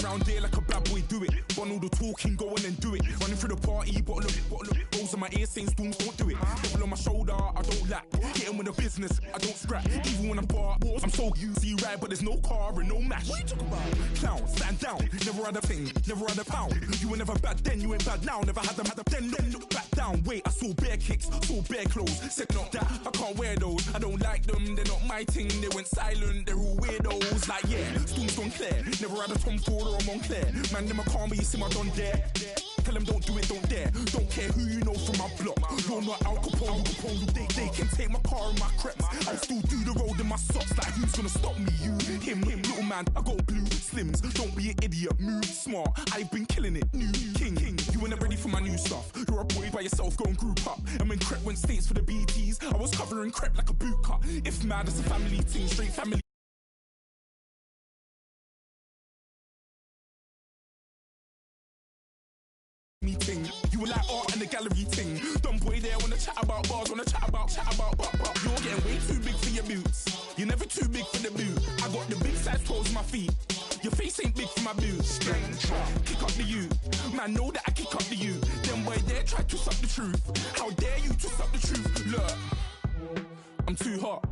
round there like a bad boy, do it. Run all the talking, go on and do it. Running through the party, bottle up. Rolls in my ear saying storms, don't do it. Double on my shoulder, I don't lack. Getting with the business, I don't scrap. Even when I'm bar, I'm so easy ride, but there's no car and no match. What you talking about? Clown, stand down. Never had a thing, never had a pound. You were never bad then, you ain't bad now. Never had them, then look back down. Wait, I saw bare kicks, saw bare clothes. Said not that, I can't wear those. I don't like them, they're not my thing. They went silent, they're all weirdos. Like yeah, storms gone clear. Never had a Tom Ford or a Montclair. Man, them a calm, but you see my done there. Tell them don't do it, don't dare. Don't care who you know from my block. You're not Al Capone, they can take my car and my creps. I'll still do the road in my socks. Like who's gonna stop me? You, him, little man. I got blue slims. Don't be an idiot, move smart. I've been killing it, new king. You were never ready for my new stuff. You're a boy by yourself, go and group up. And when Crep went states for the BTs, I was covering Crep like a boot cut. If mad, it's a family thing, straight family. Meeting. You were like art and the gallery thing. Dumb boy there wanna chat about bars, wanna chat about. You're getting way too big for your boots. You're never too big for the boot. I got the big size toes on my feet. Your face ain't big for my boots. Kick up the you. Man, know that I kick up the you. Them boy there try to suck the truth. How dare you to suck the truth? Look, I'm too hot.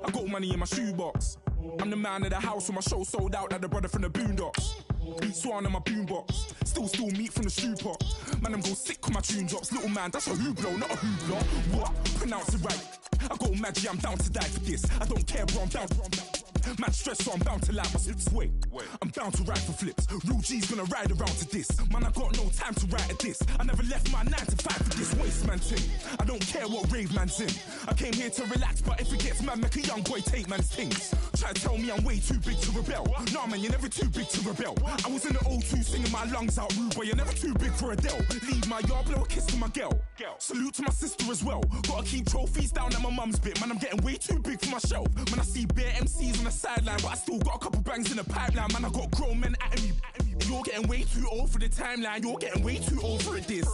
I got money in my shoebox. I'm the man of the house when my show sold out like the brother from the Boondocks. Eat swan in my boombox. Still meat from the stew pot. Man, I'm go sick with my tune drops. Little man, that's a hooplo, not a hoopla. What? Pronounce it right. I got magic, I'm down to die for this. I don't care, bro, I'm down. Man stressed, so I'm bound to lie my slips. Wait, I'm bound to ride for flips. Real G's gonna ride around to this. Man, I got no time to write at this. I never left my 9 to 5 for this waste man thing. I don't care what rave man's in. I came here to relax, but if it gets mad, make a young boy take man's things. Try to tell me I'm way too big to rebel. Nah, man, you're never too big to rebel. I was in the O2 singing my lungs out rude, but you're never too big for Adele. Leave my yard, blow a kiss to my girl. Salute to my sister as well. Gotta keep trophies down at my mum's bit. Man, I'm getting way too big for my shelf. Man, I see bare MCs on the sideline, but I still got a couple bangs in the pipeline. Man, I got grown men at me. You're getting way too old for the timeline. You're getting way too old for a diss.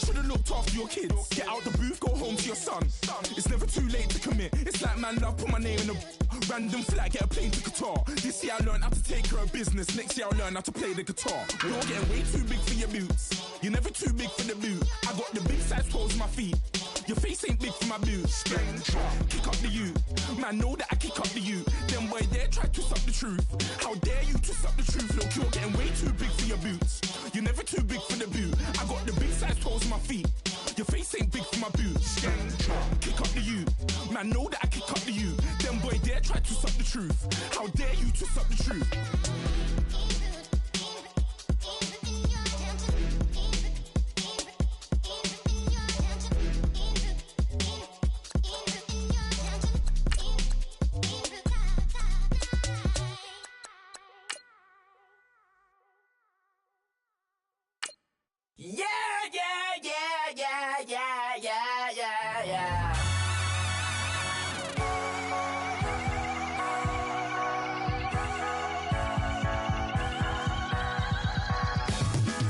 Should've looked after your kids. Get out the booth, go home to your son. It's never too late to commit. It's like man love, put my name in a random flag, get a plane to Qatar. This year I learned how to take care of business. Next year I'll learn how to play the guitar. You're getting way too big for your boots. You're never too big for the boot. I got the big size toes on my feet. Your face ain't big for my boots. Kick up the you. Man, know that I kick up the you. Them boy there try to suck the truth. How dare you to suck the truth? Look, you're getting way too big for your boots. You're never too big for the boot. I got the big size toes on my feet. Your face ain't big for my boots. Kick up the you. Man, know that I kick up the you. Them boy there try to suck the truth. How dare you to suck the truth?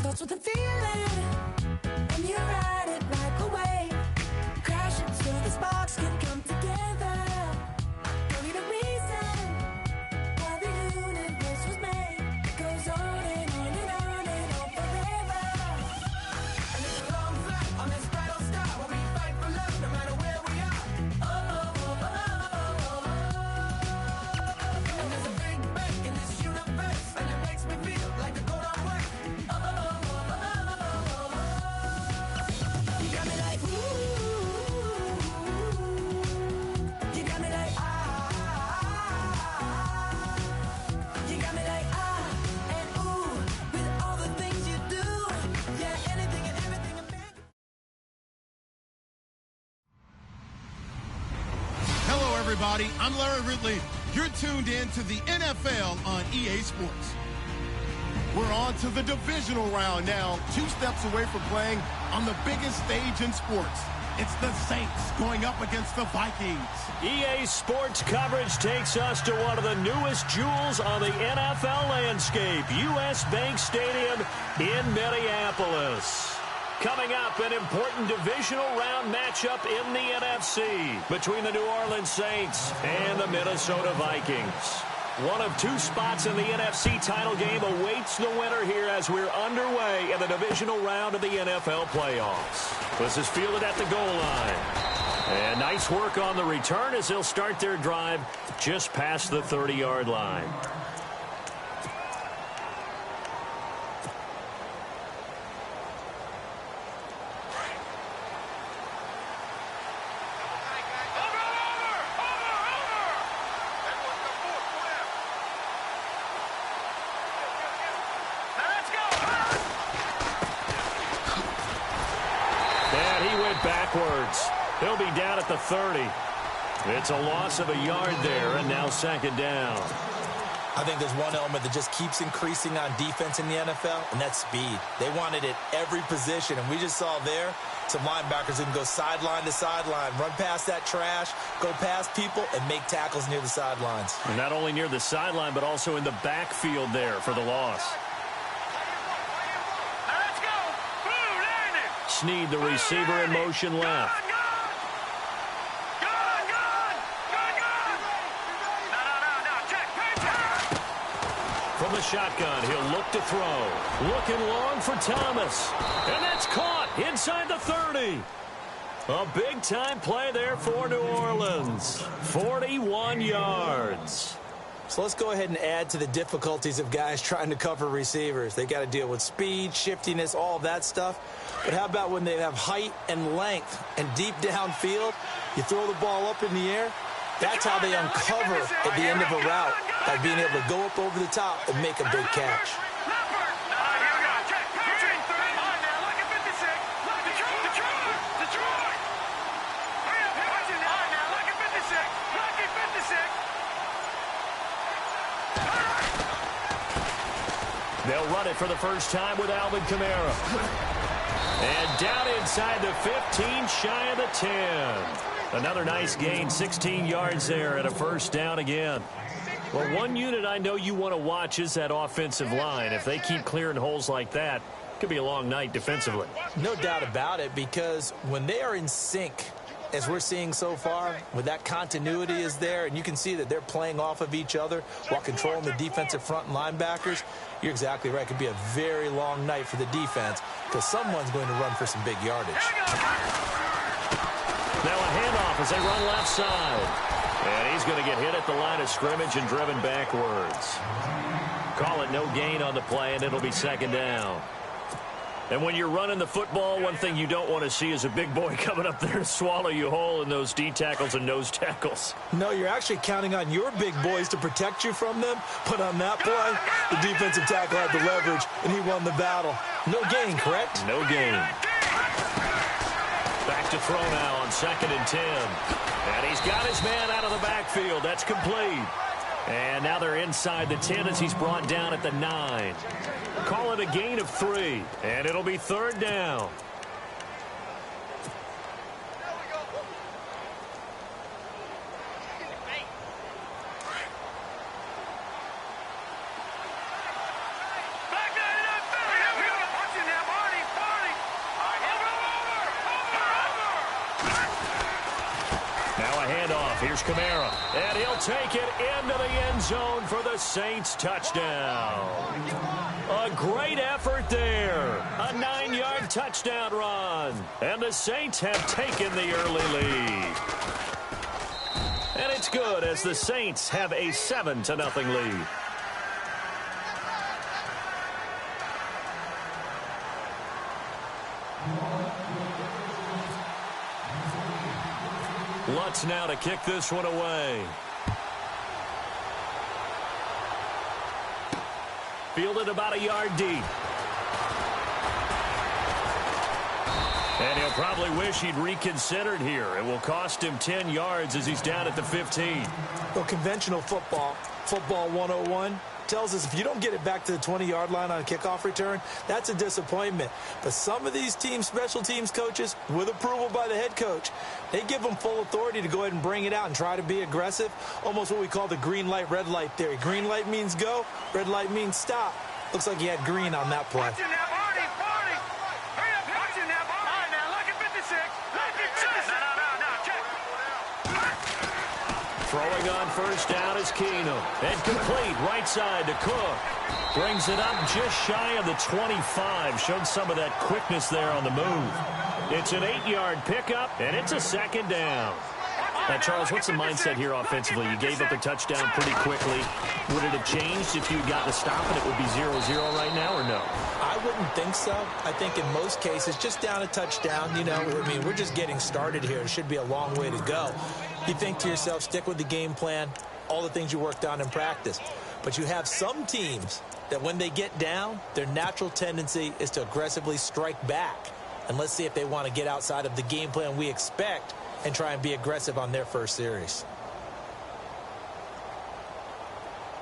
Starts with a feeling, and you ride it like a wave. Crashing so the sparks can come together. Don't need a reason why the universe was made. It goes on and on and on and on forever. And it's a long flight on this battle star where we fight for love no matter where we are. Oh, oh, oh, oh, oh. And there's a big bang in this universe, and it makes me feel like the gold I'm worth. Oh, oh, oh. Everybody, I'm Larry Ridley. You're tuned in to the NFL on EA Sports. We're on to the divisional round now, 2 steps away from playing on the biggest stage in sports. It's the Saints going up against the Vikings. EA Sports coverage takes us to one of the newest jewels on the NFL landscape, US Bank Stadium in Minneapolis. Coming up, an important divisional round matchup in the NFC between the New Orleans Saints and the Minnesota Vikings. One of two spots in the NFC title game awaits the winner here as we're underway in the divisional round of the NFL playoffs. This is fielded at the goal line. And nice work on the return as they'll start their drive just past the 30-yard line. Backwards. He'll be down at the 30. It's a loss of a yard there, and now second down. I think there's one element that just keeps increasing on defense in the NFL, and that's speed. They want it at every position, and we just saw there some linebackers who can go sideline to sideline, run past that trash, go past people, and make tackles near the sidelines. And not only near the sideline, but also in the backfield there for the loss. Snead, the receiver, in motion left. From the shotgun, he'll look to throw. Looking long for Thomas. And that's caught inside the 30. A big-time play there for New Orleans. 41 yards. So let's go ahead and add to the difficulties of guys trying to cover receivers. They got to deal with speed, shiftiness, all of that stuff. But how about when they have height and length and deep downfield? You throw the ball up in the air. That's how they uncover at the end of a route, by being able to go up over the top and make a big catch. They'll run it for the first time with Alvin Kamara. And down inside the 15, shy of the 10. Another nice gain, 16 yards there, and a first down again. Well, one unit I know you want to watch is that offensive line. If they keep clearing holes like that, it could be a long night defensively. No doubt about it, because when they are in sync, as we're seeing so far, when that continuity is there, and you can see that they're playing off of each other while controlling the defensive front and linebackers, you're exactly right. It could be a very long night for the defense because someone's going to run for some big yardage. Now a handoff as they run left side. And he's going to get hit at the line of scrimmage and driven backwards. Call it no gain on the play, and it'll be second down. And when you're running the football, one thing you don't want to see is a big boy coming up there to swallow you whole in those D tackles and nose tackles. No, you're actually counting on your big boys to protect you from them. But on that play, the defensive tackle had the leverage, and he won the battle. No gain, correct? No gain. Back to throw now on 2nd and 10. And he's got his man out of the backfield. That's complete. And now they're inside the 10 as he's brought down at the 9. Call it a gain of 3, and it'll be third down. Here's Kamara, and he'll take it into the end zone for the Saints touchdown. A great effort there. A 9-yard touchdown run. And the Saints have taken the early lead. And it's good as the Saints have a 7-0 lead. Lutz now to kick this one away. Fielded about a yard deep. And he'll probably wish he'd reconsidered here. It will cost him 10 yards as he's down at the 15. Well, conventional football 101, tells us if you don't get it back to the 20-yard line on a kickoff return, that's a disappointment. But some of these teams, special teams coaches, with approval by the head coach, they give them full authority to go ahead and bring it out and try to be aggressive, almost what we call the green light, red light theory. Green light means go, red light means stop. Looks like he had green on that play. Throwing on first down is Keenum. And complete right side to Cook. Brings it up just shy of the 25. Showed some of that quickness there on the move. It's an 8-yard pickup, and it's a second down. Now, Charles, what's the mindset here offensively? You gave up a touchdown pretty quickly. Would it have changed if you got the stop and it would be 0-0 right now, or no? I wouldn't think so. I think in most cases, just down a touchdown, you know, I mean, we're just getting started here. It should be a long way to go. You think to yourself, stick with the game plan, all the things you worked on in practice. But you have some teams that when they get down, their natural tendency is to aggressively strike back. And let's see if they want to get outside of the game plan we expect and try and be aggressive on their first series.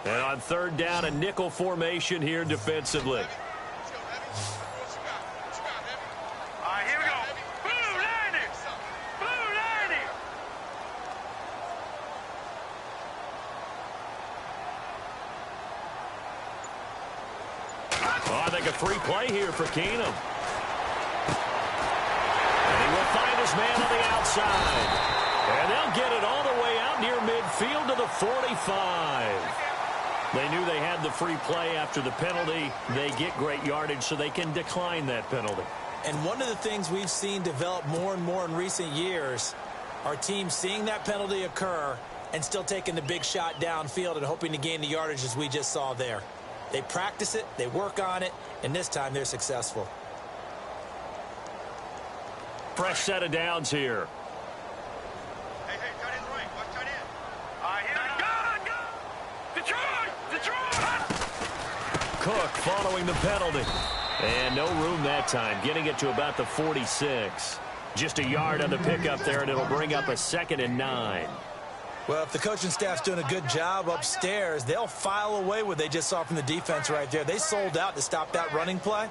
And on third down, a nickel formation here defensively. I think a free play here for Keenum. And he will find his man on the outside. And they'll get it all the way out near midfield to the 45. They knew they had the free play after the penalty. They get great yardage, so they can decline that penalty. And one of the things we've seen develop more and more in recent years are teams seeing that penalty occur and still taking the big shot downfield and hoping to gain the yardage as we just saw there. They practice it, they work on it, and this time they're successful. Fresh set of downs here. Hey, tight end's right. Watch tight end. Detroit! Cook following the penalty. And no room that time, getting it to about the 46. Just a yard on the pickup there, and it'll bring up a 2nd and 9. Well, if the coaching staff's doing a good job upstairs, they'll file away what they just saw from the defense right there. They sold out to stop that running play.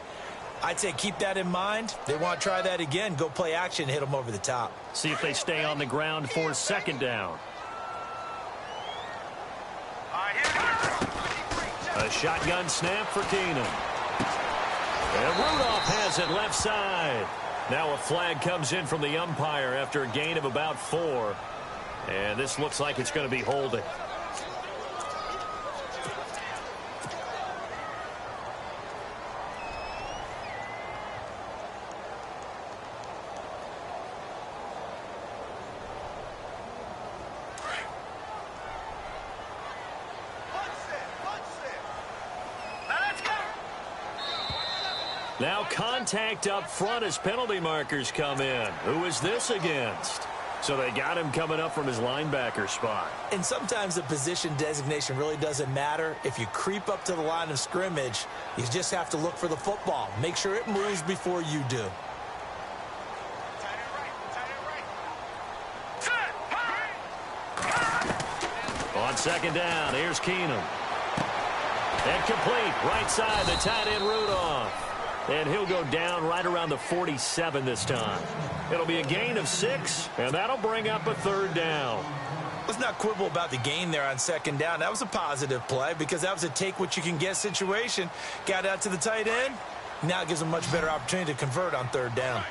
I'd say keep that in mind. They want to try that again. Go play action, hit them over the top. See if they stay on the ground for 2nd down. A shotgun snap for Keenum. And Rudolph has it left side. Now a flag comes in from the umpire after a gain of about 4. And this looks like it's going to be holding. Now contact up front as penalty markers come in. Who is this against? So they got him coming up from his linebacker spot. And sometimes the position designation really doesn't matter. If you creep up to the line of scrimmage, you just have to look for the football. Make sure it moves before you do. On 2nd down, here's Keenum. And complete, right side, the tight end Rudolph. And he'll go down right around the 47 this time. It'll be a gain of 6, and that'll bring up a 3rd down. Let's not quibble about the gain there on 2nd down. That was a positive play because that was a take-what-you-can-get situation. Got out to the tight end. Now it gives them a much better opportunity to convert on 3rd down.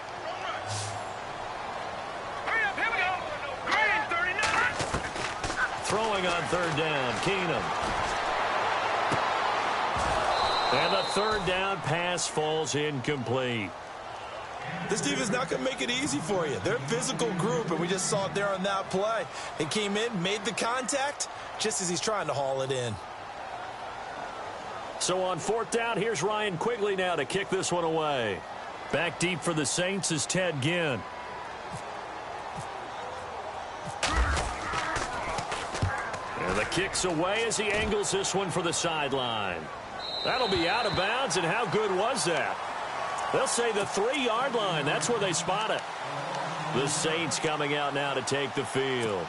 Hurry up, here we go. Green, 39. Throwing on 3rd down, Keenum. And the 3rd down pass falls incomplete. This team is not going to make it easy for you. They're a physical group, and we just saw it there on that play. They came in, made the contact, just as he's trying to haul it in. So on 4th down, here's Ryan Quigley now to kick this one away. Back deep for the Saints is Ted Ginn. And the kick's away as he angles this one for the sideline. That'll be out of bounds, and how good was that? They'll say the 3-yard line. That's where they spot it. The Saints coming out now to take the field.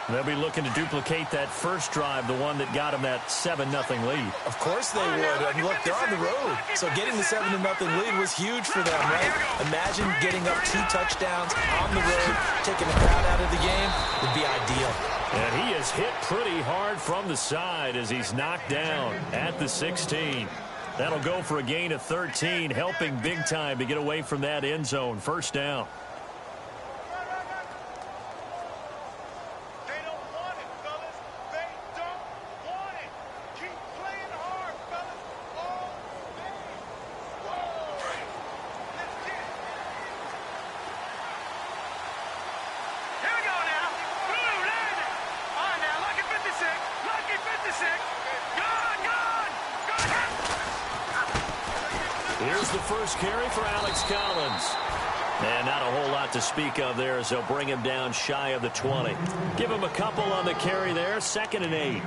They'll be looking to duplicate that first drive, the one that got them that 7-0 lead. Of course they would. And look, they're on the road. So getting the 7-0 lead was huge for them, right? Imagine getting up 2 touchdowns on the road, taking the crowd out of the game would be ideal. And he is hit pretty hard from the side as he's knocked down at the 16. That'll go for a gain of 13, helping big time to get away from that end zone. 1st down. They don't want it, fellas. Here's the first carry for Alex Collins. And not a whole lot to speak of there as they'll bring him down shy of the 20. Give him a couple on the carry there, 2nd and 8.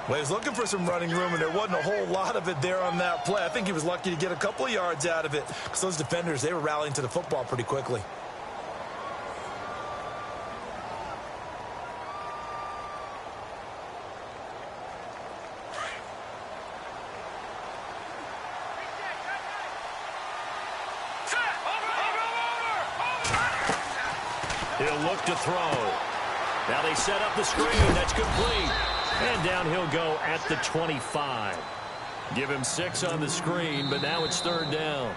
Well, he was looking for some running room, and there wasn't a whole lot of it there on that play. I think he was lucky to get a couple of yards out of it because those defenders, they were rallying to the football pretty quickly. He'll look to throw. Now they set up the screen. That's complete. And down he'll go at the 25. Give him 6 on the screen, but now it's 3rd down.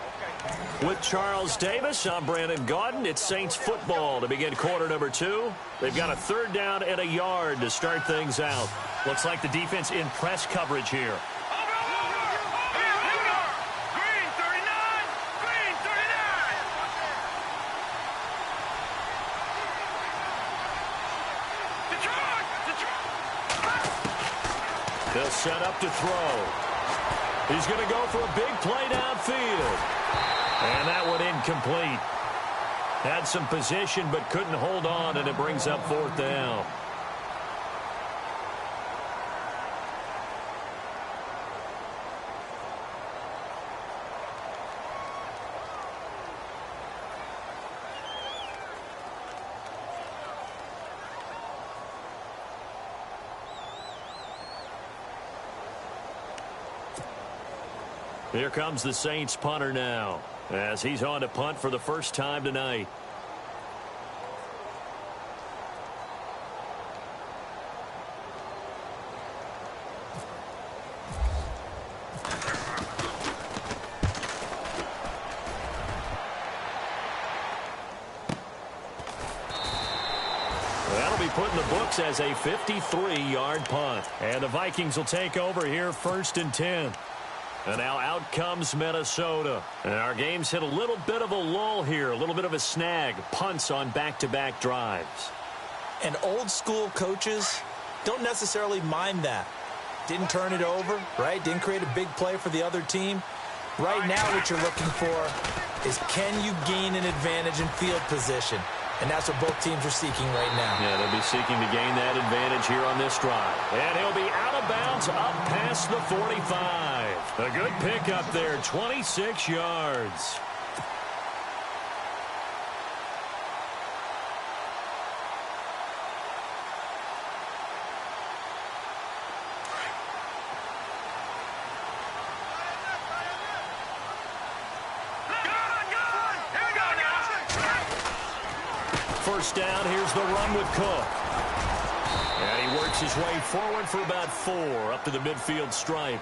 With Charles Davis, I'm Brandon Gaudin. It's Saints football to begin quarter number 2. They've got a 3rd down and a yard to start things out. Looks like the defense in press coverage here. They'll set up to throw. He's going to go for a big play downfield. And that one incomplete. Had some position but couldn't hold on, and it brings up 4th down. Here comes the Saints punter now, as he's on to punt for the first time tonight. That'll be put in the books as a 53-yard punt. And the Vikings will take over here 1st and 10. And now out comes Minnesota. And our game's hit a little bit of a lull here, a little bit of a snag. Punts on back-to-back drives. And old-school coaches don't necessarily mind that. Didn't turn it over, right? Didn't create a big play for the other team. Right now what you're looking for is, can you gain an advantage in field position? And that's what both teams are seeking right now. Yeah, they'll be seeking to gain that advantage here on this drive. And he'll be out of bounds up past the 45. A good pickup there, 26 yards. First down, here's the run with Cook. And he works his way forward for about 4 up to the midfield stripe.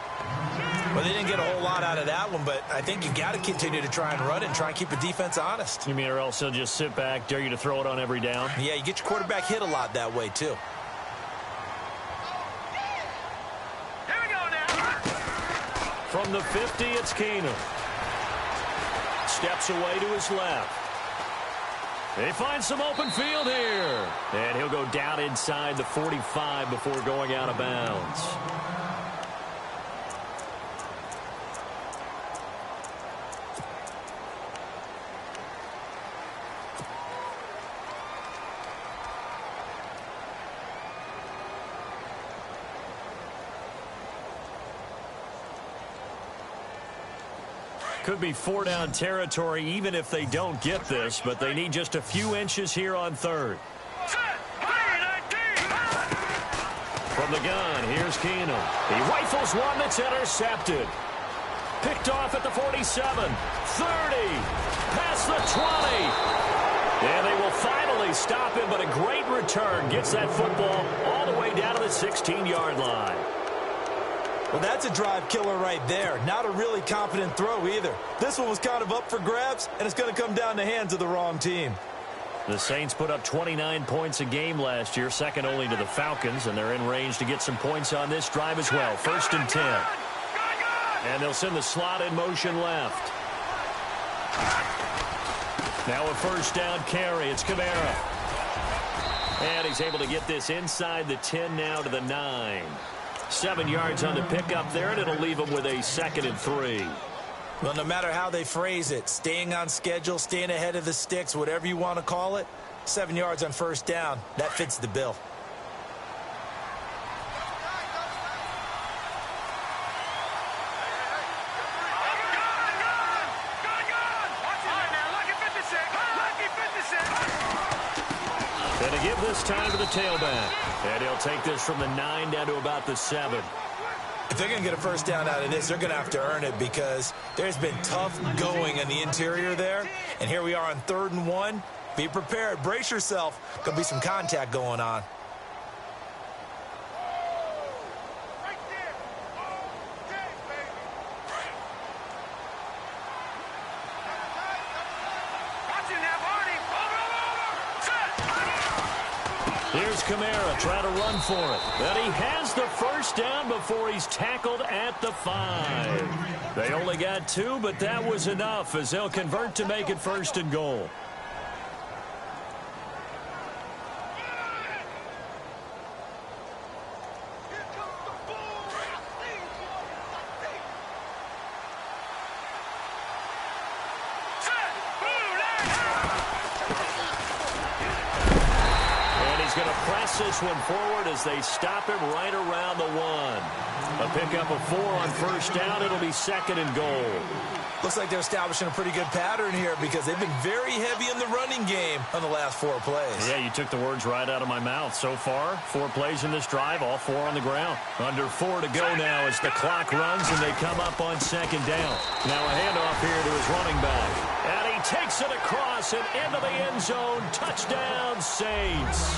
Well, they didn't get a whole lot out of that one, but I think you got to continue to try and run it and try and keep the defense honest. You mean or else he'll just sit back, dare you to throw it on every down? Yeah, you get your quarterback hit a lot that way, too. Here we go now. From the 50, it's Keenum. Steps away to his left. They find some open field here. And he'll go down inside the 45 before going out of bounds. Could be 4-down territory even if they don't get this, but they need just a few inches here on 3rd. From the gun, here's Keenum. He rifles one that's intercepted. Picked off at the 47, 30, past the 20. And they will finally stop him, but a great return gets that football all the way down to the 16-yard line. Well, that's a drive killer right there. Not a really confident throw either. This one was kind of up for grabs, and it's going to come down the hands of the wrong team. The Saints put up 29 points a game last year, second only to the Falcons, and they're in range to get some points on this drive as well. 1st and 10. And they'll send the slot in motion left. Now a first down carry. It's Kamara. And he's able to get this inside the 10 now to the 9. 7 yards on the pickup there, and it'll leave him with a 2nd and 3. Well, no matter how they phrase it, staying on schedule, staying ahead of the sticks, whatever you want to call it, 7 yards on first down, that fits the bill. And to give this time to the tailback. And he'll take this from the 9 down to about the 7. If they're going to get a first down out of this, they're going to have to earn it because there's been tough going in the interior there. And here we are on 3rd and 1. Be prepared. Brace yourself. Going to be some contact going on. Here's Kamara trying to run for it. And he has the first down before he's tackled at the 5. They only got 2, but that was enough as they'll convert to make it 1st and goal. This one forward as they stop him right around the 1. A pickup of 4 on first down. It'll be 2nd and goal. Looks like they're establishing a pretty good pattern here because they've been very heavy in the running game on the last 4 plays. Yeah, you took the words right out of my mouth. So far, 4 plays in this drive, all 4 on the ground. Under 4 to go now as the clock runs and they come up on 2nd down. Now a handoff here to his running back. And he takes it across and into the end zone. Touchdown, Saints.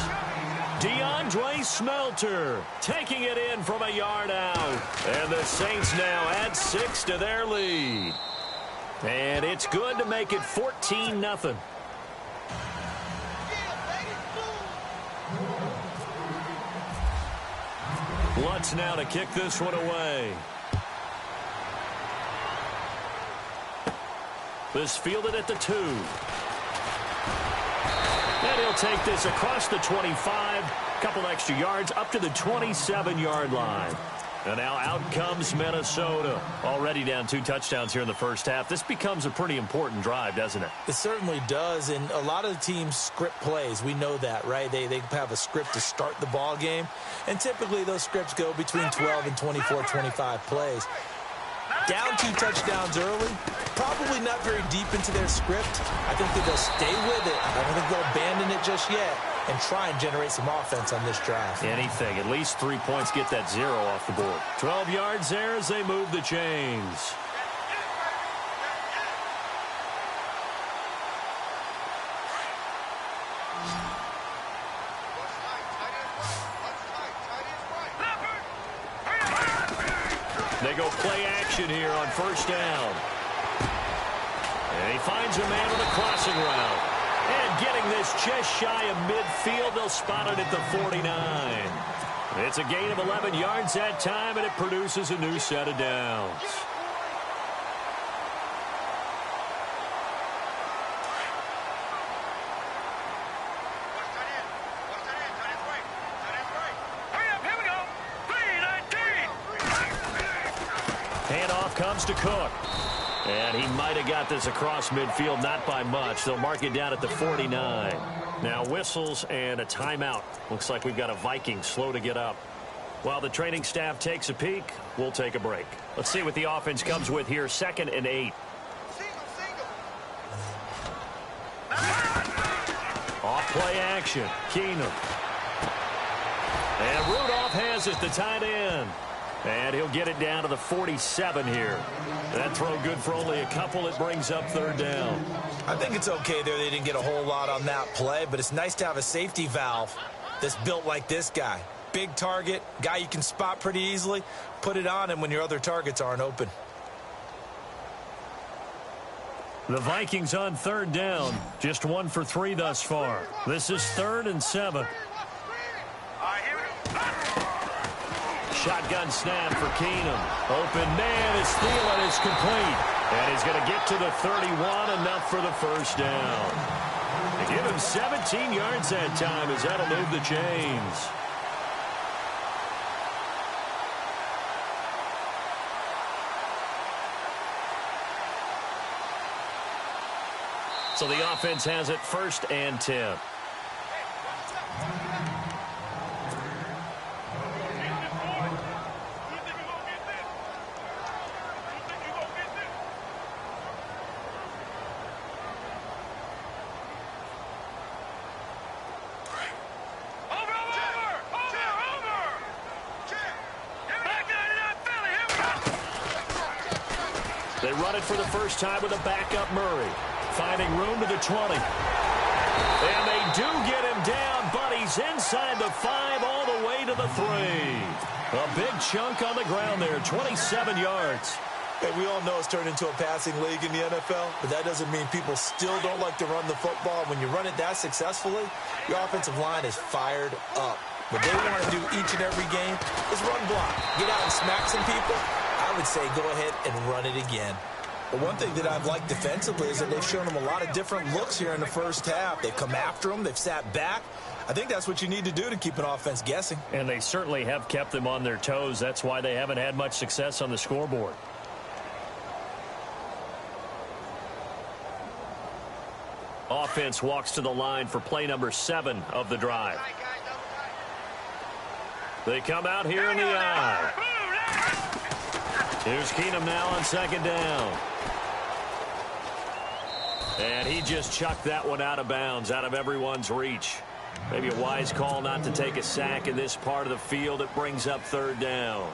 DeAndre Smelter taking it in from a yard out. And the Saints now add 6 to their lead. And it's good to make it 14-0. Lutz now to kick this one away. This fielded at the 2. And he'll take this across the 25, couple extra yards up to the 27-yard line. And now out comes Minnesota. Already down 2 touchdowns here in the first half. This becomes a pretty important drive, doesn't it? It certainly does, and a lot of the teams script plays. We know that, right? They have a script to start the ball game, and typically those scripts go between 12 and 24, 25 plays. Down 2 touchdowns early, probably not very deep into their script. I think that they'll stay with it. I don't think they'll abandon it just yet and try and generate some offense on this drive. Anything. At least 3 points, get that 0 off the board. 12 yards there as they move the chains. They go play action here on first down. And he finds a man with a crossing route. And getting this just shy of midfield, they'll spot it at the 49. It's a gain of 11 yards that time, and it produces a new set of downs. Handoff comes to Cook. And he might have got this across midfield, not by much. They'll mark it down at the 49. Now whistles and a timeout. Looks like we've got a Viking slow to get up. While the training staff takes a peek, we'll take a break. Let's see what the offense comes with here. 2nd and 8. Off play action. Keenum. And Rudolph has it, the tight end. And he'll get it down to the 47 here. That throw good for only a couple. It brings up 3rd down. I think it's okay there. They didn't get a whole lot on that play, but it's nice to have a safety valve that's built like this guy. Big target, guy you can spot pretty easily. Put it on him when your other targets aren't open. The Vikings on 3rd down. Just 1 for 3 thus far. This is 3rd and 7. Shotgun snap for Keenum. Open man is Thielen is complete. And he's going to get to the 31, enough for the first down. They give him 17 yards that time as that'll move the chains. So the offense has it 1st and 10. They run it for the first time with a backup Murray. Finding room to the 20. And they do get him down, but he's inside the 5 all the way to the 3. A big chunk on the ground there, 27 yards. Hey, we all know it's turned into a passing league in the NFL, but that doesn't mean people still don't like to run the football. When you run it that successfully, your offensive line is fired up. What they want to do each and every game is run block. Get out and smack some people. I would say go ahead and run it again. But one thing that I've liked defensively is that they've shown them a lot of different looks here in the first half. They've come after them. They've sat back. I think that's what you need to do to keep an offense guessing. And they certainly have kept them on their toes. That's why they haven't had much success on the scoreboard. Offense walks to the line for play number 7 of the drive. They come out here in the eye. Here's Keenum now on 2nd down. And he just chucked that one out of bounds, out of everyone's reach. Maybe a wise call not to take a sack in this part of the field. It brings up 3rd down.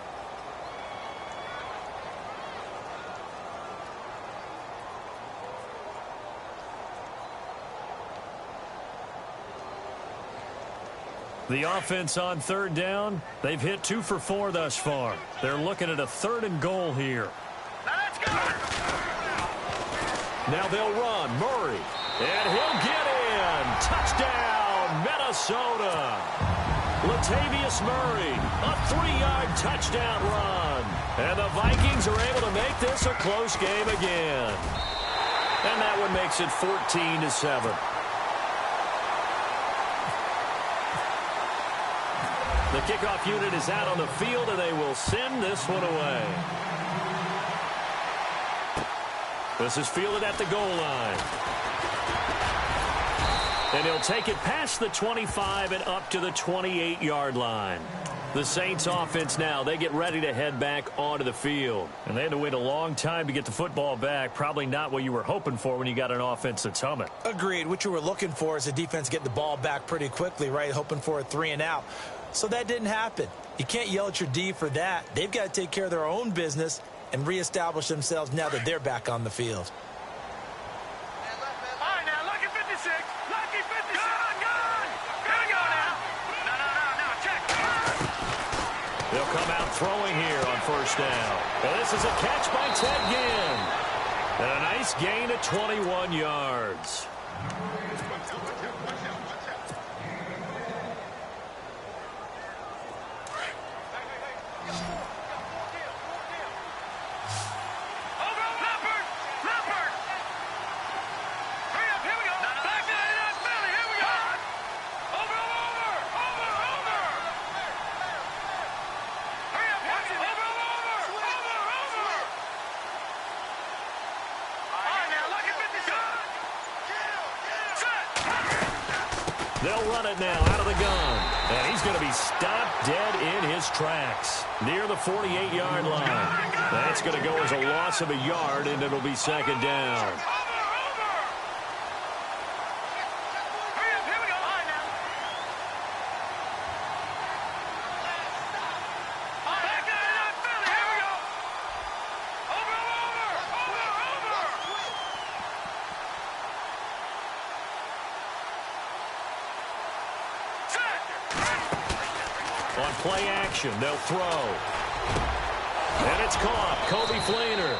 The offense on 3rd down, they've hit 2 for 4 thus far. They're looking at a 3rd and goal here. Let's go! Now they'll run. Murray. And he'll get in. Touchdown, Minnesota. Latavius Murray, a 3-yard touchdown run. And the Vikings are able to make this a close game again. And that one makes it 14-7. The kickoff unit is out on the field, and they will send this one away. This is fielded at the goal line. And he'll take it past the 25 and up to the 28-yard line. The Saints offense now, they get ready to head back onto the field. And they had to wait a long time to get the football back. Probably not what you were hoping for when you got an offense that's humming. Agreed. What you were looking for is the defense getting the ball back pretty quickly, right? Hoping for a 3 and out. So that didn't happen. You can't yell at your D for that. They've got to take care of their own business and reestablish themselves now that they're back on the field. All right, now, lucky 56. Lucky 56. Gun! Here we go now. No, check. They'll come out throwing here on 1st down. And this is a catch by Ted Ginn. And a nice gain of 21 yards. They'll run it now out of the gun. And he's going to be stopped dead in his tracks near the 48-yard line. That's going to go as a loss of a yard, and it'll be 2nd down. On play action, they'll throw. And it's caught. Kobe Fleener.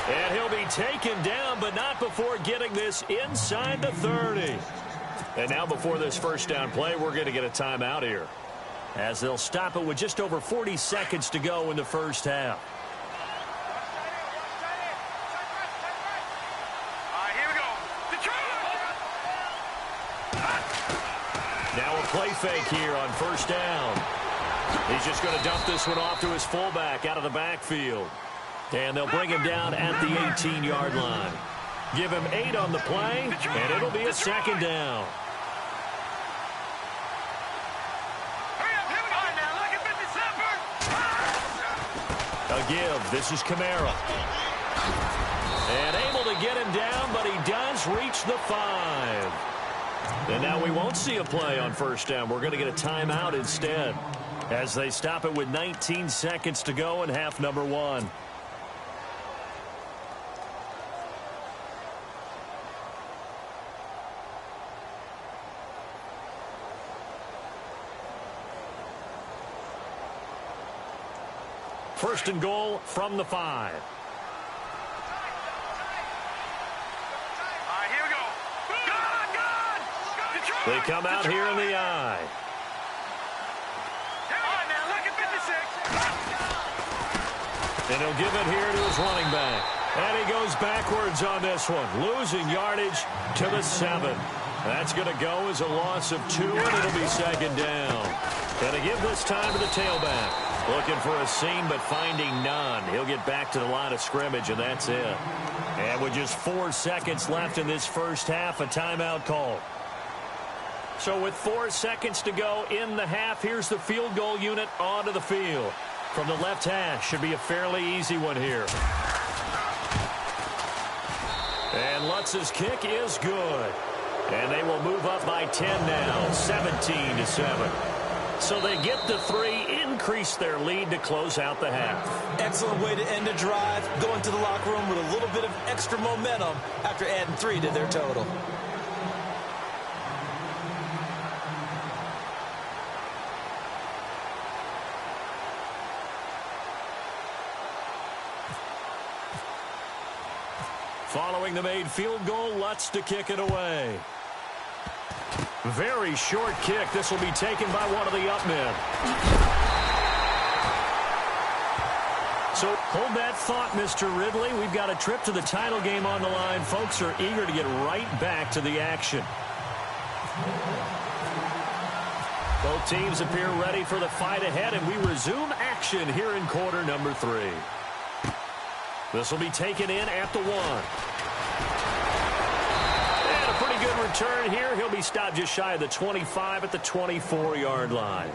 And he'll be taken down, but not before getting this inside the 30. And now before this 1st down play, we're going to get a timeout here, as they'll stop it with just over 40 seconds to go in the 1st half. All right, here we go. Now a play fake here on 1st down. He's just going to dump this one off to his fullback out of the backfield. And they'll bring him down at the 18-yard line. Give him 8 on the play, and it'll be a second down. A give. This is Kamara. And able to get him down, but he does reach the 5. And now we won't see a play on first down. We're going to get a timeout instead as they stop it with 19 seconds to go in half number 1. First and goal from the 5. They come out here in the eye. And he'll give it here to his running back. And he goes backwards on this one, losing yardage to the 7. That's going to go as a loss of 2, and it'll be second down. And to give this time to the tailback. Looking for a seam, but finding none. He'll get back to the line of scrimmage, and that's it. And with just 4 seconds left in this first half, a timeout call. So with 4 seconds to go in the half, here's the field goal unit onto the field. From the left hash, should be a fairly easy one here. And Lutz's kick is good. And they will move up by 10 now, 17-7. So they get the 3, increase their lead to close out the half. Excellent way to end a drive, going to the locker room with a little bit of extra momentum after adding 3 to their total. Following the made field goal, Lutz to kick it away. Very short kick. This will be taken by one of the up men. So hold that thought, Mr. Ridley. We've got a trip to the title game on the line. Folks are eager to get right back to the action. Both teams appear ready for the fight ahead, and we resume action here in quarter number 3. This will be taken in at the 1. And a pretty good return here. He'll be stopped just shy of the 25 at the 24-yard line.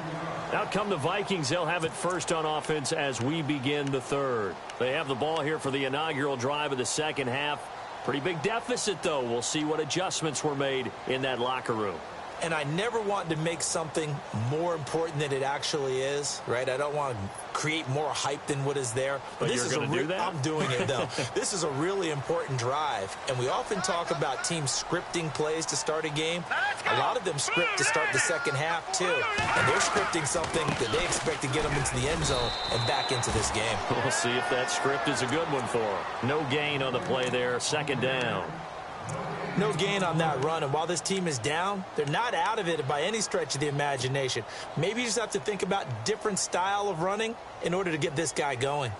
Out come the Vikings. They'll have it first on offense as we begin the third. They have the ball here for the inaugural drive of the second half. Pretty big deficit, though. We'll see what adjustments were made in that locker room. And I never want to make something more important than it actually is, right? I don't want to create more hype than what is there. But this you're going to do that? I'm doing it, though. This is a really important drive. And we often talk about teams scripting plays to start a game. A lot of them script to start the second half, too. And they're scripting something that they expect to get them into the end zone and back into this game. We'll see if that script is a good one for them. No gain on the play there, second down. No gain on that run, and while this team is down, they're not out of it by any stretch of the imagination. Maybe you just have to think about different style of running in order to get this guy going.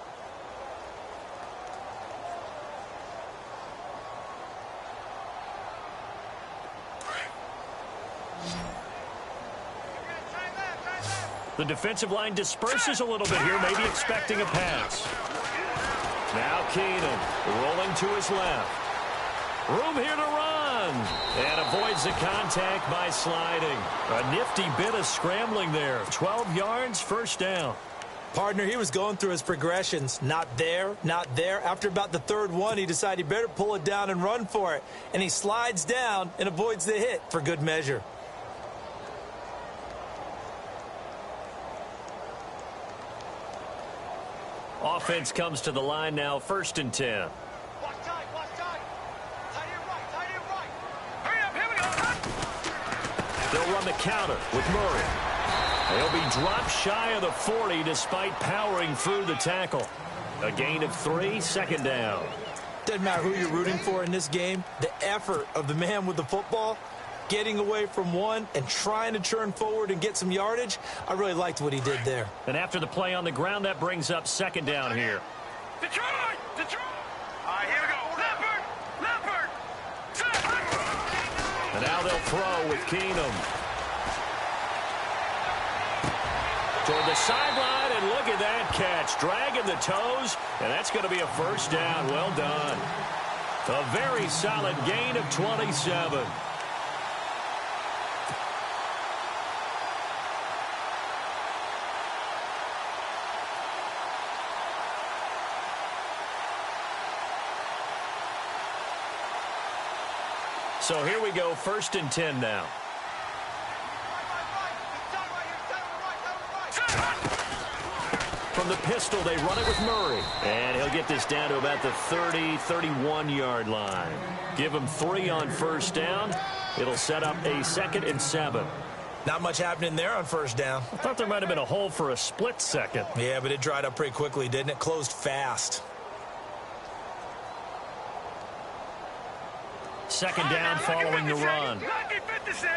The defensive line disperses a little bit here, maybe expecting a pass. Now Keenum rolling to his left. Room here to run. And avoids the contact by sliding. A nifty bit of scrambling there. 12 yards, first down. Partner, he was going through his progressions. Not there, not there. After about the third one, he decided he better pull it down and run for it. And he slides down and avoids the hit for good measure. Offense comes to the line now, first and 10. They'll run the counter with Murray. They'll be dropped shy of the 40 despite powering through the tackle. A gain of 3, second down. Doesn't matter who you're rooting for in this game. The effort of the man with the football, getting away from one and trying to turn forward and get some yardage, I really liked what he did there. And after the play on the ground, that brings up second down here. Detroit! Detroit! All right, here we go. Leopard! Leopard! And now they'll throw with Keenum. Toward the sideline, and look at that catch. Dragging the toes, and that's going to be a first down. Well done. A very solid gain of 27. So here we go, 1st and 10 now. From the pistol, they run it with Murray. And he'll get this down to about the 30, 31-yard line. Give him 3 on 1st down. It'll set up a 2nd and 7. Not much happening there on 1st down. I thought there might have been a hole for a split second. Yeah, but it dried up pretty quickly, didn't it? Closed fast. 2nd down following the run. Lucky 56.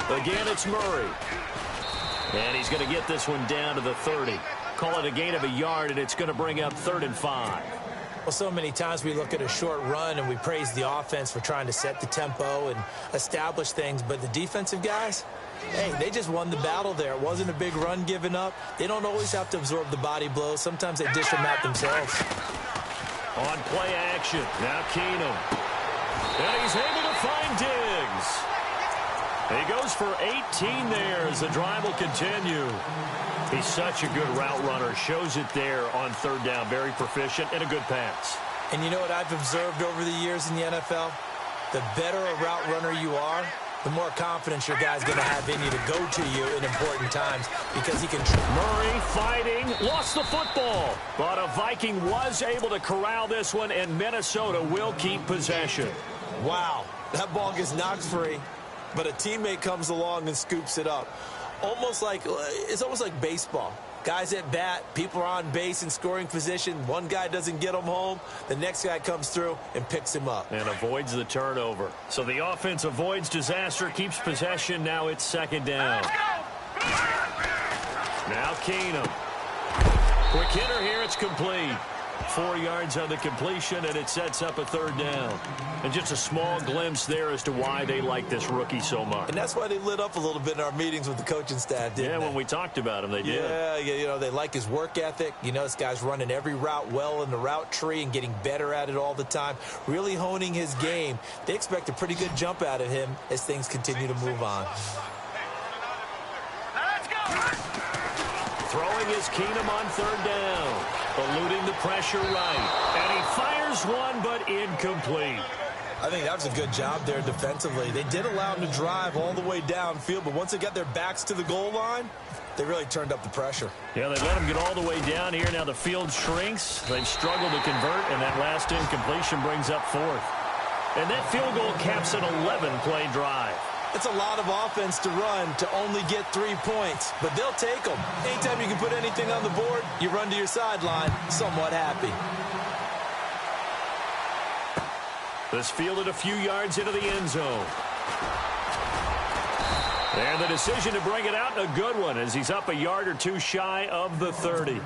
Again, it's Murray. And he's going to get this one down to the 30. Call it a gain of a yard, and it's going to bring up 3rd and 5. Well, so many times we look at a short run and we praise the offense for trying to set the tempo and establish things, but the defensive guys, hey, they just won the battle there. It wasn't a big run given up. They don't always have to absorb the body blows. Sometimes they dish them out themselves. On play action, now Keenum. And he's able to find Diggs. He goes for 18 there as the drive will continue. He's such a good route runner. Shows it there on 3rd down. Very proficient and a good pass. And you know what I've observed over the years in the NFL? The better a route runner you are, the more confidence your guy's going to have in you to go to you in important times because he can... Murray fighting, lost the football. But a Viking was able to corral this one, and Minnesota will keep possession. Wow, that ball gets knocked free, but a teammate comes along and scoops it up. It's almost like baseball. Guys at bat, people are on base in scoring position. One guy doesn't get him home. The next guy comes through and picks him up. And avoids the turnover. So the offense avoids disaster, keeps possession. Now it's 2nd down. Now Keenum. Quick hitter here, it's complete. 4 yards on the completion, and it sets up a 3rd down. And just a small glimpse there as to why they like this rookie so much. And that's why they lit up a little bit in our meetings with the coaching staff, didn't they? Yeah, when we talked about him, they did. Yeah, you know, they like his work ethic. You know, this guy's running every route well in the route tree and getting better at it all the time, really honing his game. They expect a pretty good jump out of him as things continue to move on. Let's go. Throwing is Keenum on 3rd down. Eluding the pressure right. And he fires one, but incomplete. I think that was a good job there defensively. They did allow him to drive all the way downfield, but once they got their backs to the goal line, they really turned up the pressure. Yeah, they let him get all the way down here. Now the field shrinks. They've struggled to convert, and that last incompletion brings up 4th. And that field goal caps an 11-play drive. It's a lot of offense to run to only get 3 points, but they'll take them. Anytime you can put anything on the board, you run to your sideline somewhat happy. This fielded a few yards into the end zone. And the decision to bring it out, a good one, as he's up a yard or two shy of the 30.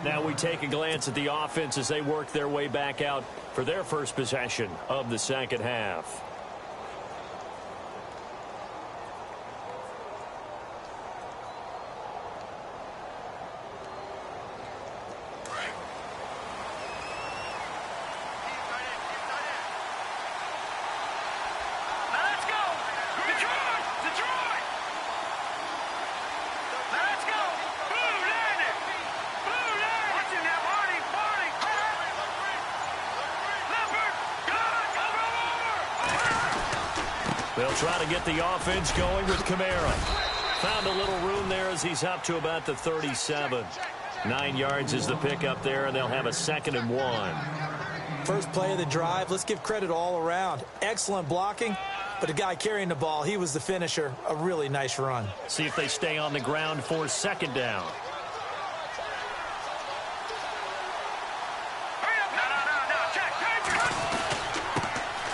Now we take a glance at the offense as they work their way back out for their first possession of the 2nd half. They'll try to get the offense going with Kamara. Found a little room there as he's up to about the 37. 9 yards is the pickup there, and they'll have a 2nd and 1. First play of the drive, let's give credit all around. Excellent blocking, but the guy carrying the ball, he was the finisher. A really nice run. See if they stay on the ground for 2nd down.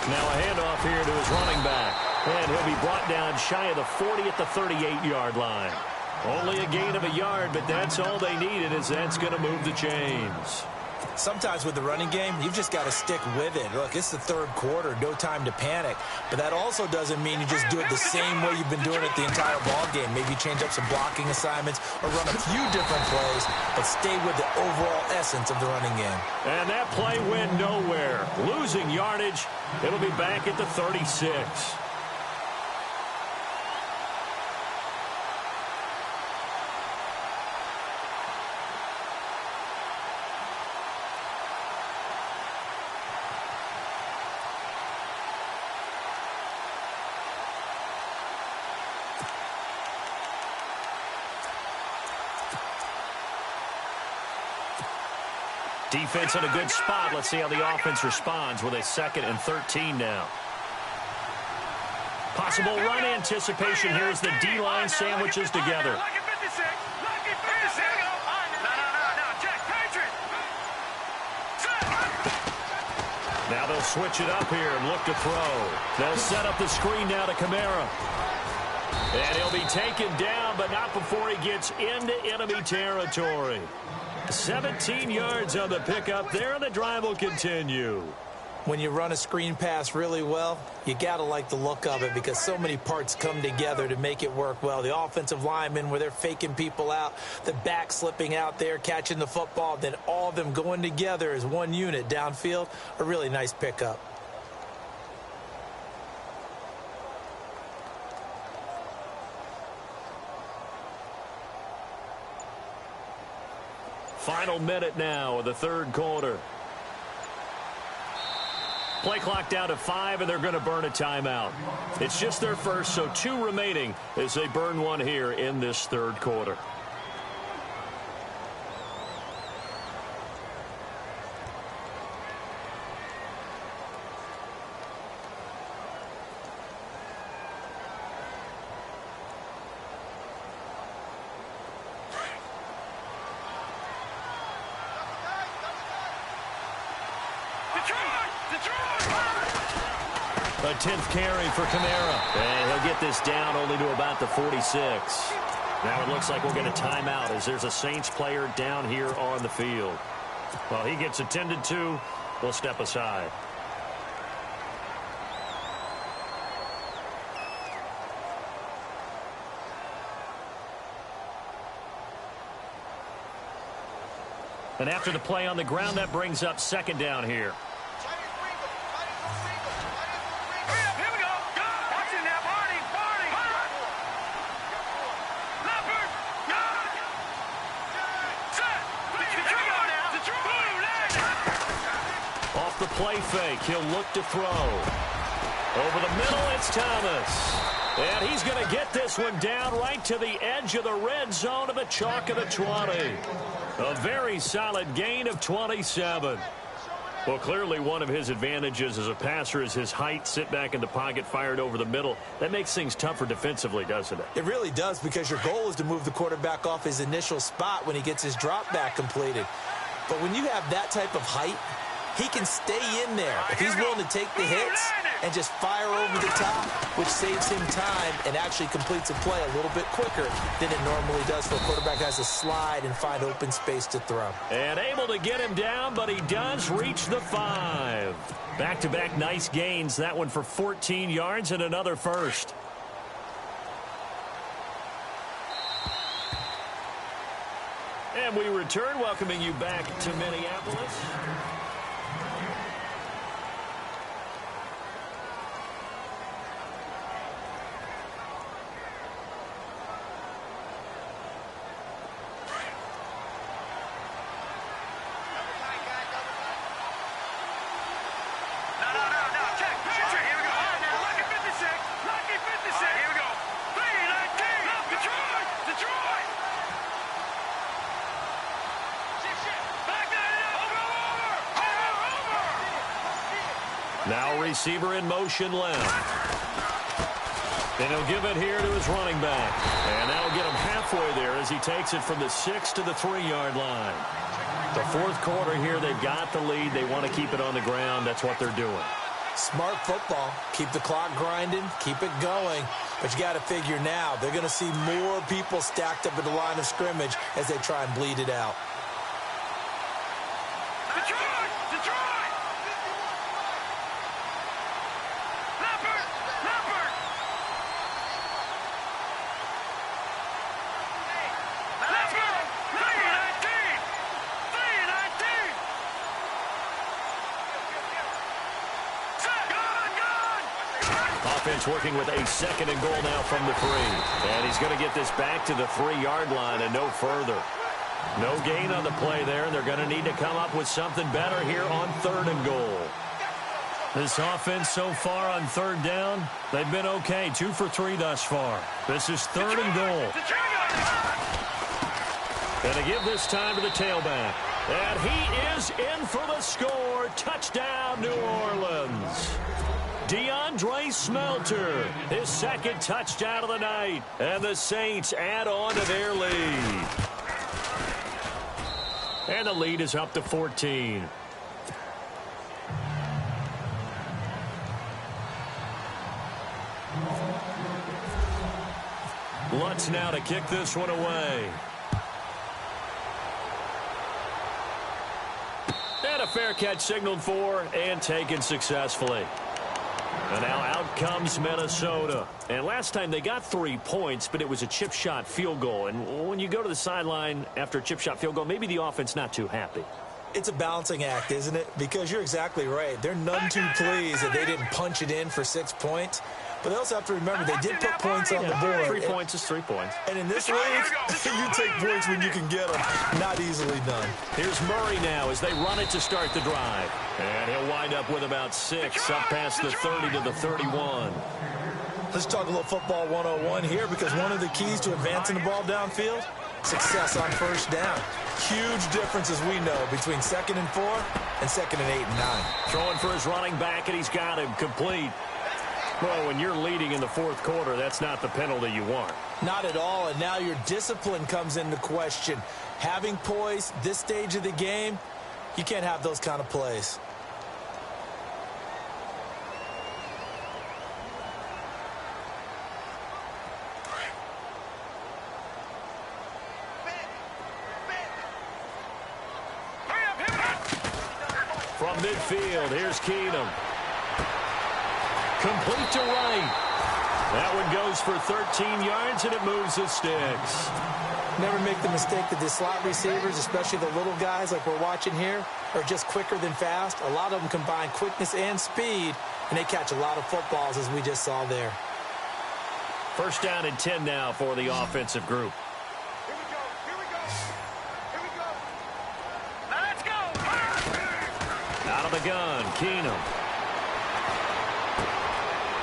Now a handoff here to his running back. And he'll be brought down shy of the 40 at the 38-yard line. Only a gain of a yard, but that's all they needed, as that's going to move the chains. Sometimes with the running game, you've just got to stick with it. Look, it's the third quarter, no time to panic. But that also doesn't mean you just do it the same way you've been doing it the entire ball game. Maybe change up some blocking assignments or run a few different plays, but stay with the overall essence of the running game. And that play went nowhere. Losing yardage. It'll be back at the 36. Defense in a good spot. Let's see how the offense responds with a 2nd and 13 now. Possible run anticipation. Here's the D-line sandwiches together. Now they'll switch it up here and look to throw. They'll set up the screen now to Kamara. And he'll be taken down, but not before he gets into enemy territory. 17 yards on the pickup there, and the drive will continue. When you run a screen pass really well, you got to like the look of it because so many parts come together to make it work well. The offensive linemen, where they're faking people out, the back slipping out there, catching the football, then all of them going together as one unit downfield, a really nice pickup. Final minute now of the third quarter. Play clock down to 5, and they're going to burn a timeout. It's just their first, so 2 remaining as they burn one here in this third quarter. A 10th carry for Kamara. And he'll get this down only to about the 46. Now it looks like we'll get a timeout as there's a Saints player down here on the field. Well, he gets attended to. We'll step aside. And after the play on the ground, that brings up 2nd down here. Off the play fake, he'll look to throw. Over the middle, it's Thomas. And he's going to get this one down right to the edge of the red zone of the chalk of the 20. A very solid gain of 27. Well, clearly one of his advantages as a passer is his height. Sit back in the pocket, fired over the middle. That makes things tougher defensively, doesn't it? It really does, because your goal is to move the quarterback off his initial spot when he gets his drop back completed. But when you have that type of height, he can stay in there if he's willing to take the hits and just fire over the top, which saves him time and actually completes a play a little bit quicker than it normally does for a quarterback who has to slide and find open space to throw. And able to get him down, but he does reach the 5. Back-to-back nice gains. That one for 14 yards and another first. And we return, welcoming you back to Minneapolis. Now receiver in motion left. And he'll give it here to his running back. And that'll get him halfway there as he takes it from the 6 to the 3-yard line. The fourth quarter here, they've got the lead. They want to keep it on the ground. That's what they're doing. Smart football. Keep the clock grinding. Keep it going. But you got to figure now, they're going to see more people stacked up at the line of scrimmage as they try and bleed it out. offense working with a 2nd and goal now from the 3. And he's going to get this back to the 3-yard line and no further. No gain on the play there, and they're going to need to come up with something better here on 3rd and goal. This offense so far on 3rd down, they've been okay. 2 for 3 thus far. This is 3rd and goal. And to give this time to the tailback. And he is in for the score. Touchdown, New Orleans. DeAndre Smelter, his 2nd touchdown of the night. And the Saints add on to their lead. And the lead is up to 14. Lutz now to kick this one away. And a fair catch signaled for and taken successfully. And now out comes Minnesota. And last time they got 3 points, but it was a chip shot field goal. And when you go to the sideline after a chip shot field goal, maybe the offense not too happy. It's a balancing act, isn't it? Because you're exactly right. They're none too pleased that they didn't punch it in for 6 points. But they also have to remember they did put points on the board. 3 points is 3 points. And in this league, you take points when you can get them. Not easily done. Here's Murray now as they run it to start the drive. And he'll wind up with about 6 up past the 30 to the 31. Let's talk a little football 101 here, because one of the keys to advancing the ball downfield, success on 1st down. Huge difference, as we know, between 2nd and 4 and 2nd and 8 and 9. Throwing for his running back, and he's got him complete. Well, when you're leading in the 4th quarter, that's not the penalty you want. Not at all, and now your discipline comes into question. Having poise this stage of the game, you can't have those kind of plays. From midfield, here's Keenum. Complete to right. That one goes for 13 yards, and it moves the sticks. Never make the mistake that the slot receivers, especially the little guys like we're watching here, are just quicker than fast. A lot of them combine quickness and speed, and they catch a lot of footballs, as we just saw there. 1st down and 10 now for the offensive group. Here we go. Here we go. Here we go. Now let's go. Out of the gun, Keenum.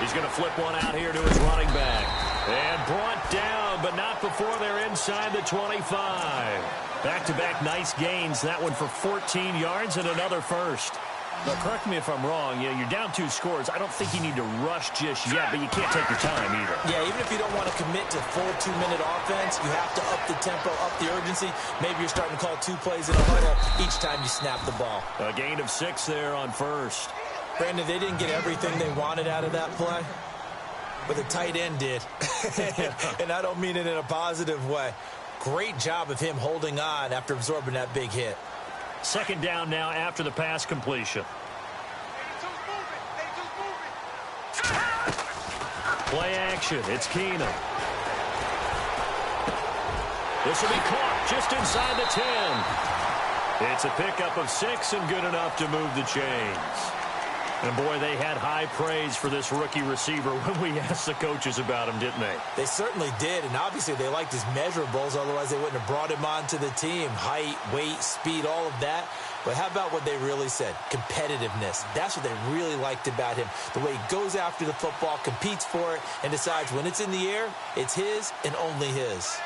He's going to flip one out here to his running back. And brought down, but not before they're inside the 25. Back-to-back nice gains. That one for 14 yards and another first. Now, correct me if I'm wrong. You know, you're down 2 scores. I don't think you need to rush just yet, but you can't take your time either. Yeah, even if you don't want to commit to full 2-minute offense, you have to up the tempo, up the urgency. Maybe you're starting to call 2 plays in a huddle each time you snap the ball. A gain of 6 there on 1st. Brandon, they didn't get everything they wanted out of that play, but the tight end did. And I don't mean it in a positive way. Great job of him holding on after absorbing that big hit. 2nd down now after the pass completion. Play action. It's Keenum. This will be caught just inside the 10. It's a pickup of 6 and good enough to move the chains. And, boy, they had high praise for this rookie receiver when we asked the coaches about him, didn't they? They certainly did, and obviously they liked his measurables. Otherwise, they wouldn't have brought him onto the team. Height, weight, speed, all of that. But how about what they really said? Competitiveness. That's what they really liked about him. The way he goes after the football, competes for it, and decides when it's in the air, it's his and only his.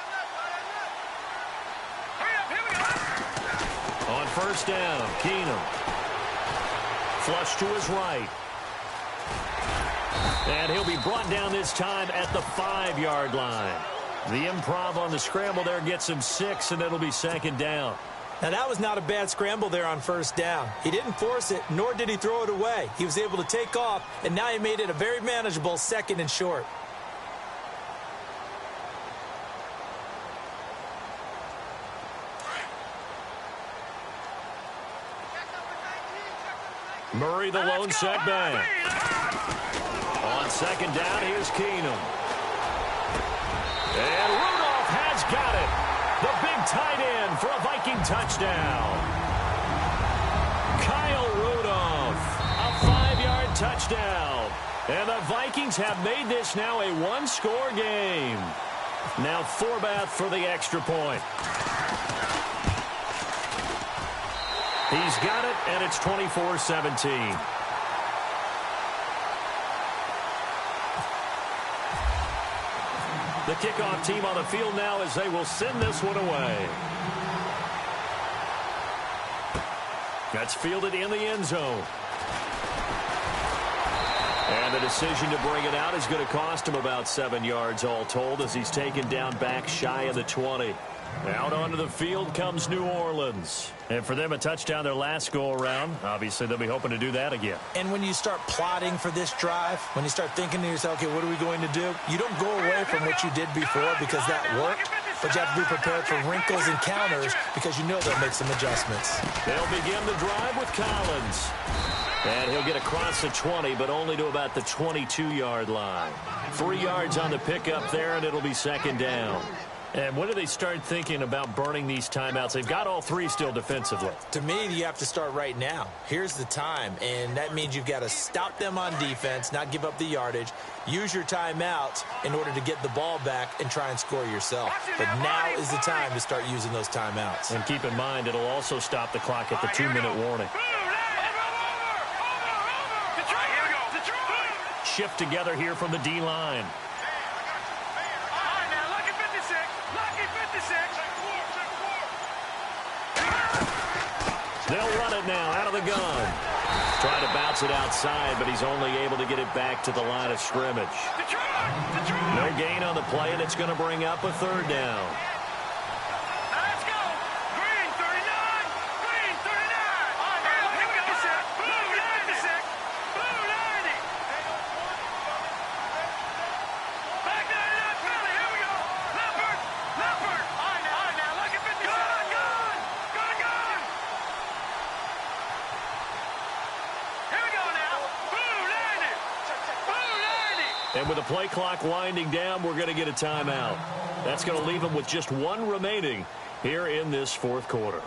On 1st down, Keenum. Flush to his right. And he'll be brought down this time at the 5-yard line. The improv on the scramble there gets him 6, and it'll be 2nd down. Now, that was not a bad scramble there on 1st down. He didn't force it, nor did he throw it away. He was able to take off, and now he made it a very manageable 2nd and short. Murray, the lone setback. On 2nd down, here's Keenum. And Rudolph has got it. The big tight end for a Viking touchdown. Kyle Rudolph, a 5-yard touchdown. And the Vikings have made this now a one-score game. Now Forbath for the extra point. He's got it, and it's 24-17. The kickoff team on the field now as they will send this one away. That's fielded in the end zone. And the decision to bring it out is going to cost him about 7 yards all told as he's taken down back shy of the 20. Out onto the field comes New Orleans. And for them, a touchdown their last go-around. Obviously, they'll be hoping to do that again. And when you start plotting for this drive, when you start thinking to yourself, okay, what are we going to do? You don't go away from what you did before because that worked, but you have to be prepared for wrinkles and counters because you know they'll make some adjustments. They'll begin the drive with Collins. And he'll get across the 20, but only to about the 22-yard line. 3 yards on the pickup there, and it'll be second down. And when do they start thinking about burning these timeouts? They've got all three still defensively. To me, you have to start right now. Here's the time, and that means you've got to stop them on defense, not give up the yardage, use your timeouts in order to get the ball back and try and score yourself. But now is the time to start using those timeouts. And keep in mind, it'll also stop the clock at the 2-minute warning. Shift together here from the D-line. They'll run it now out of the gun. Trying to bounce it outside, but he's only able to get it back to the line of scrimmage. No gain on the play, and it's going to bring up a third down. Let's go. Green 39. Green 39. All right, here we go. Blue 96. Blue 90. Back 99 Philly. Here we go. Leopard. Leopard. All right, now look at 56. Gun. Here we go now. Blue 90. Blue 90. And with the play clock winding down, we're going to get a timeout. That's going to leave them with just one remaining here in this fourth quarter.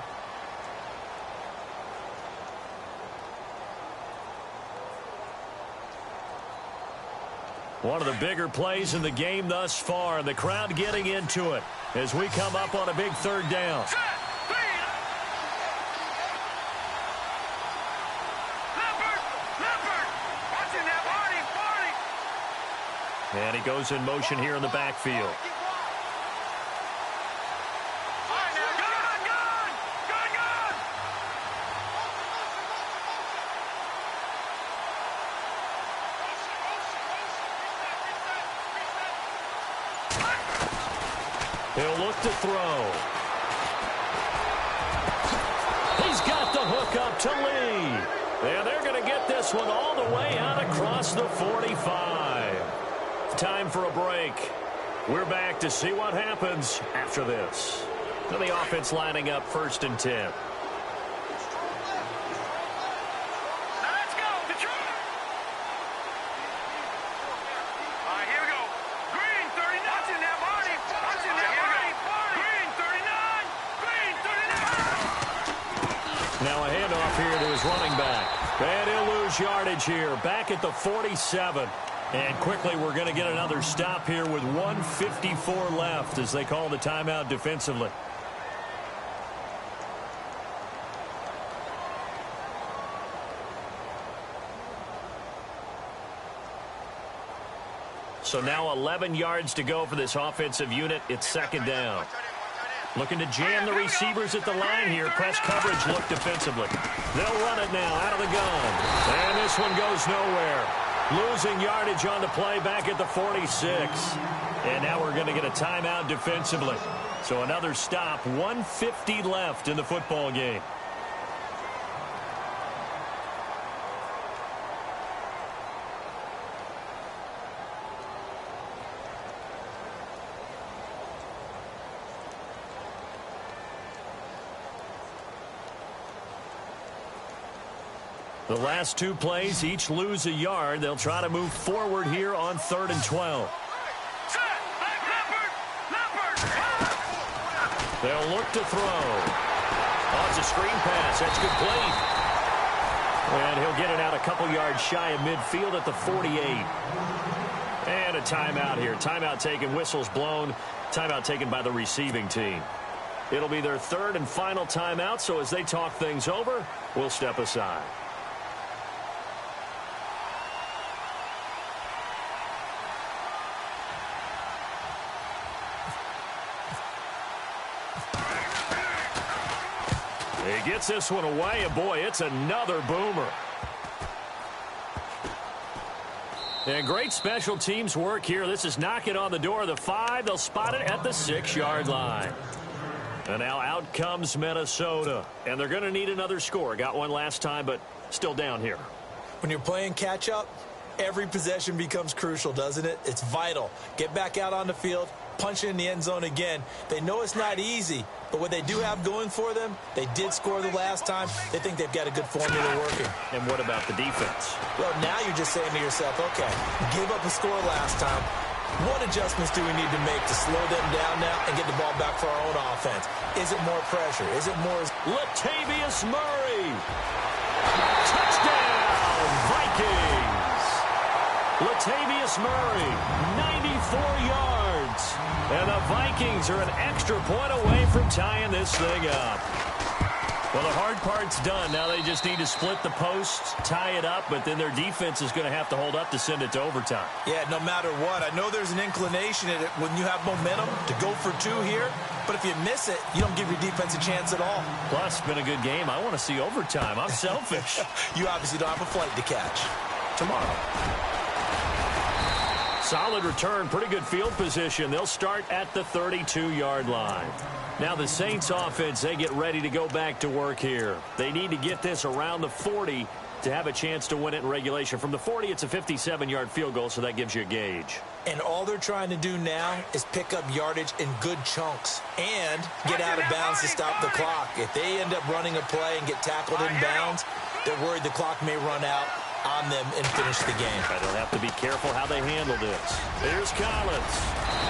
One of the bigger plays in the game thus far, and the crowd getting into it as we come up on a big third down. And he goes in motion here in the backfield. He'll look to throw. He's got the hook up to Lee. And they're going to get this one all the way out across the 45. Time for a break. We're back to see what happens after this. And the offense lining up 1st and 10. Let's go, Detroit! All right, here we go. Green 39. Watch it now, Marty. Watch it now, Marty. Green 39. Green 39. Now a handoff here to his running back. And he'll lose yardage here. Back at the 47. And quickly, we're going to get another stop here with 1:54 left as they call the timeout defensively. So now 11 yards to go for this offensive unit. It's second down. Looking to jam the receivers at the line here. Press coverage look defensively. They'll run it now out of the gun. And this one goes nowhere. Losing yardage on the play back at the 46. And now we're going to get a timeout defensively. So another stop, 1:50 left in the football game. The last two plays each lose a yard. They'll try to move forward here on 3rd and 12. They'll look to throw. Oh, it's a screen pass. That's complete. And he'll get it out a couple yards shy of midfield at the 48. And a timeout here. Timeout taken, whistles blown. Timeout taken by the receiving team. It'll be their third and final timeout, so as they talk things over, we'll step aside. He gets this one away, and boy, it's another boomer. And great special teams work here. This is knocking on the door of the 5. They'll spot it at the 6-yard line. And now out comes Minnesota. And they're going to need another score. Got one last time, but still down here. When you're playing catch-up, every possession becomes crucial, doesn't it? It's vital. Get back out on the field, punch it in the end zone again. They know it's not easy, but what they do have going for them, they did score the last time. They think they've got a good formula working. And what about the defense? Well, now you're just saying to yourself, okay, give up a score last time. What adjustments do we need to make to slow them down now and get the ball back for our own offense? Is it more pressure? Is it more... Latavius Murray. Touchdown, Vikings. Latavius Murray, 94 yards. And the Vikings are an extra point away from tying this thing up. Well, the hard part's done. Now they just need to split the posts, tie it up, but then their defense is going to have to hold up to send it to overtime. Yeah, no matter what. I know there's an inclination in it when you have momentum to go for 2 here, but if you miss it, you don't give your defense a chance at all. Plus, it's been a good game. I want to see overtime. I'm selfish. You obviously don't have a flight to catch. Tomorrow. Solid return, pretty good field position. They'll start at the 32-yard line. Now the Saints offense, they get ready to go back to work here. They need to get this around the 40 to have a chance to win it in regulation. From the 40, it's a 57-yard field goal, so that gives you a gauge. And all they're trying to do now is pick up yardage in good chunks and get out of bounds to stop the clock. If they end up running a play and get tackled in bounds, they're worried the clock may run out on them and finish the game. But they'll have to be careful how they handle this. Here's Collins.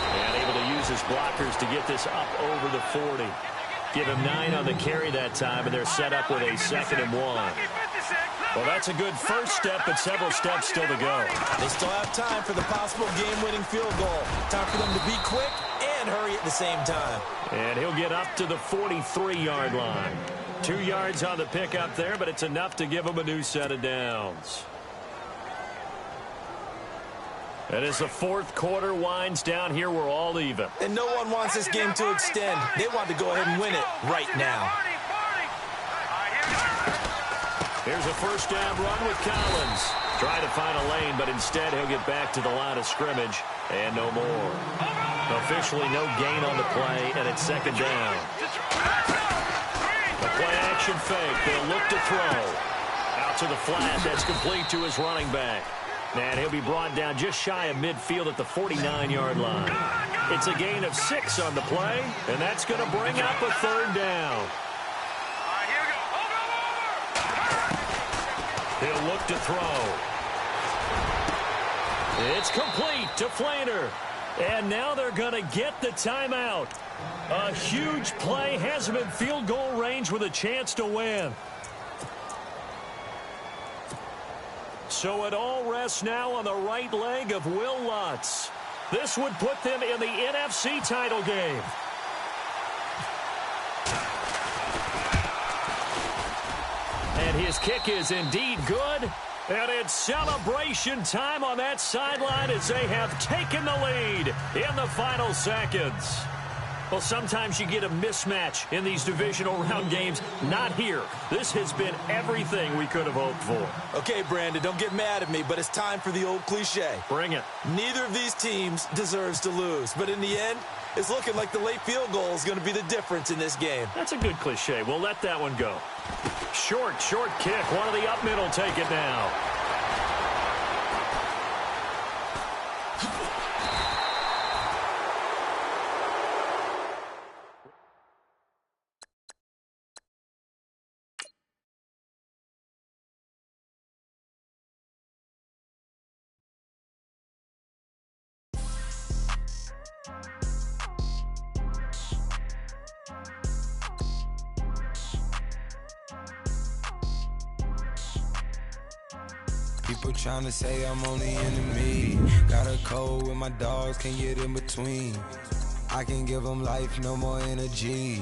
And able to use his blockers to get this up over the 40. Give him 9 on the carry that time, and they're set up with a 2nd and 1. Well, that's a good first step, but several steps still to go. They still have time for the possible game-winning field goal. Time for them to be quick and hurry at the same time. And he'll get up to the 43-yard line. 2 yards on the pickup there, but it's enough to give him a new set of downs. And as the fourth quarter winds down here, we're all even. And no one wants this game to extend. They want to go ahead and win it right now. Here's a first down run with Collins. Trying to find a lane, but instead he'll get back to the line of scrimmage. And no more. Officially no gain on the play, and it's 2nd down. The play-action fake. They'll look to throw. Out to the flat. That's complete to his running back. And he'll be brought down just shy of midfield at the 49-yard line. It's a gain of 6 on the play, and that's going to bring up a 3rd down. He'll look to throw. It's complete to Flaner. And now they're going to get the timeout. A huge play has him in field goal range with a chance to win. So it all rests now on the right leg of Will Lutz. This would put them in the NFC title game. And his kick is indeed good. And it's celebration time on that sideline as they have taken the lead in the final seconds. Well, sometimes you get a mismatch in these divisional round games. Not here. This has been everything we could have hoped for. Okay, Brandon, don't get mad at me, but it's time for the old cliche. Bring it. Neither of these teams deserves to lose, but in the end, it's looking like the late field goal is going to be the difference in this game. That's a good cliche. We'll let that one go. Short kick. One of the up middle take it now. People tryna say I'm on the enemy. Got a code with my dogs, can't get in between. I can give them life, no more energy.